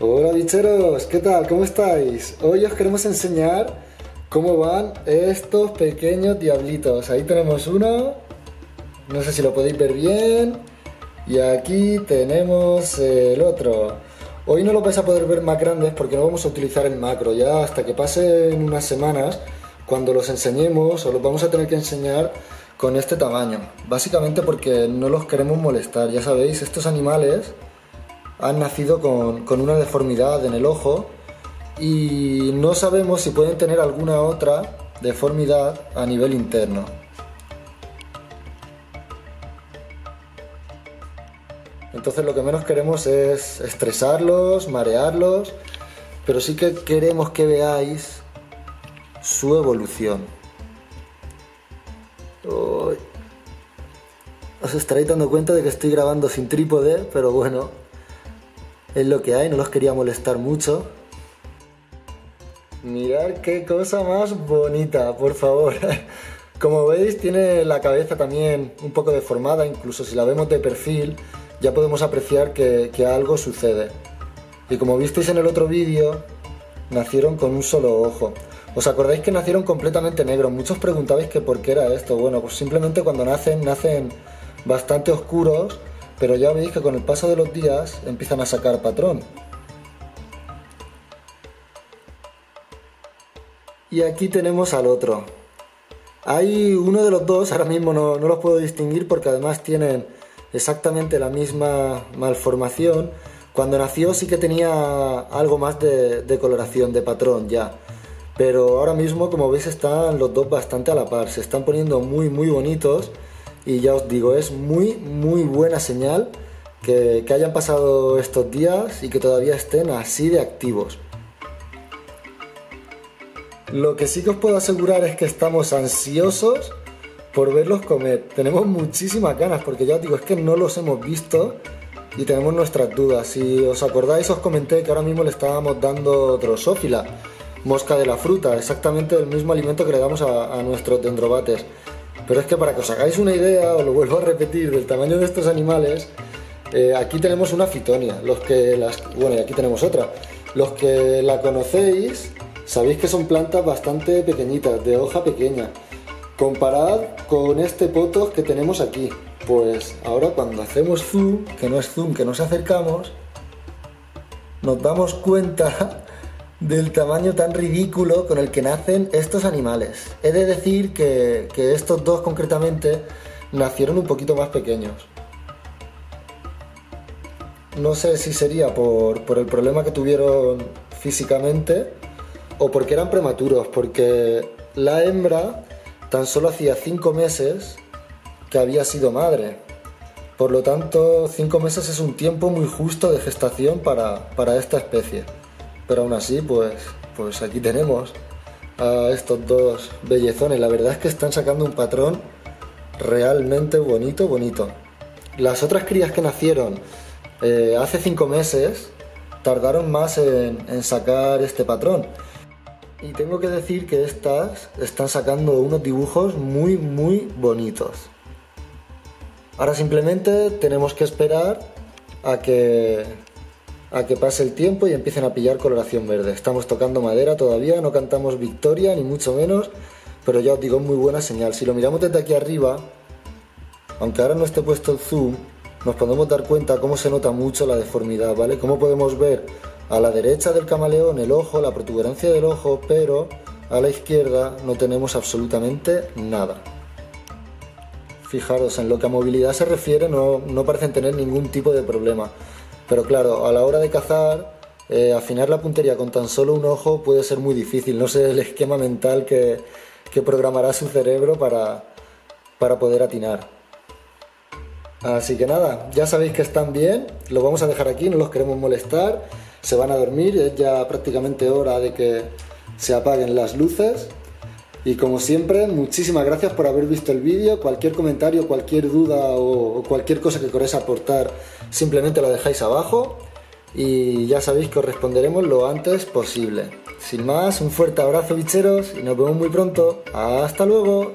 Hola bicheros, ¿qué tal? ¿Cómo estáis? Hoy os queremos enseñar cómo van estos pequeños diablitos. Ahí tenemos uno, no sé si lo podéis ver bien, y aquí tenemos el otro. Hoy no lo vais a poder ver más grandes porque no vamos a utilizar el macro, ya hasta que pasen unas semanas, cuando los enseñemos, os los vamos a tener que enseñar con este tamaño. Básicamente porque no los queremos molestar, ya sabéis, estos animales han nacido con una deformidad en el ojo y no sabemos si pueden tener alguna otra deformidad a nivel interno. Entonces lo que menos queremos es estresarlos, marearlos, pero sí que queremos que veáis su evolución. Uy. Os estaréis dando cuenta de que estoy grabando sin trípode, pero bueno, es lo que hay, no los quería molestar mucho. Mirad qué cosa más bonita, por favor. Como veis, tiene la cabeza también un poco deformada, incluso si la vemos de perfil, ya podemos apreciar que algo sucede. Y como visteis en el otro vídeo, nacieron con un solo ojo. ¿Os acordáis que nacieron completamente negros? Muchos preguntabais que por qué era esto. Bueno, pues simplemente cuando nacen bastante oscuros, pero ya veis que con el paso de los días empiezan a sacar patrón. Y aquí tenemos al otro. Hay uno de los dos, ahora mismo no los puedo distinguir porque además tienen exactamente la misma malformación. Cuando nació sí que tenía algo más de coloración, de patrón ya. Pero ahora mismo, como veis, están los dos bastante a la par. Se están poniendo muy bonitos. Y ya os digo, es muy buena señal que hayan pasado estos días y que todavía estén así de activos. Lo que sí que os puedo asegurar es que estamos ansiosos por verlos comer. Tenemos muchísimas ganas porque ya os digo, es que no los hemos visto y tenemos nuestras dudas. Si os acordáis, os comenté que ahora mismo le estábamos dando drosófila, mosca de la fruta, exactamente el mismo alimento que le damos a nuestros dendrobates. Pero es que para que os hagáis una idea, os lo vuelvo a repetir, del tamaño de estos animales, aquí tenemos una fitonia, bueno, y aquí tenemos otra. Los que la conocéis, sabéis que son plantas bastante pequeñitas, de hoja pequeña. Comparad con este potos que tenemos aquí. Pues ahora cuando hacemos zoom, que no es zoom, que nos acercamos, nos damos cuenta del tamaño tan ridículo con el que nacen estos animales. He de decir que estos dos concretamente nacieron un poquito más pequeños. No sé si sería por el problema que tuvieron físicamente o porque eran prematuros, porque la hembra tan solo hacía 5 meses que había sido madre. Por lo tanto, 5 meses es un tiempo muy justo de gestación para esta especie. Pero aún así, pues aquí tenemos a estos dos bellezones. La verdad es que están sacando un patrón realmente bonito. Las otras crías que nacieron hace 5 meses tardaron más en sacar este patrón. Y tengo que decir que estas están sacando unos dibujos muy bonitos. Ahora simplemente tenemos que esperar a que pase el tiempo y empiecen a pillar coloración verde. Estamos tocando madera todavía, no cantamos victoria ni mucho menos, pero ya os digo, es muy buena señal. Si lo miramos desde aquí arriba, aunque ahora no esté puesto el zoom, nos podemos dar cuenta cómo se nota mucho la deformidad, ¿vale? Cómo podemos ver a la derecha del camaleón el ojo, la protuberancia del ojo, pero a la izquierda no tenemos absolutamente nada. Fijaros, en lo que a movilidad se refiere no parecen tener ningún tipo de problema. Pero claro, a la hora de cazar, afinar la puntería con tan solo un ojo puede ser muy difícil. No sé el esquema mental que programará su cerebro para poder atinar. Así que nada, ya sabéis que están bien, los vamos a dejar aquí, no los queremos molestar, se van a dormir, es ya prácticamente hora de que se apaguen las luces. Y como siempre, muchísimas gracias por haber visto el vídeo. Cualquier comentario, cualquier duda o cualquier cosa que queráis aportar, simplemente la dejáis abajo y ya sabéis que os responderemos lo antes posible. Sin más, un fuerte abrazo bicheros y nos vemos muy pronto. ¡Hasta luego!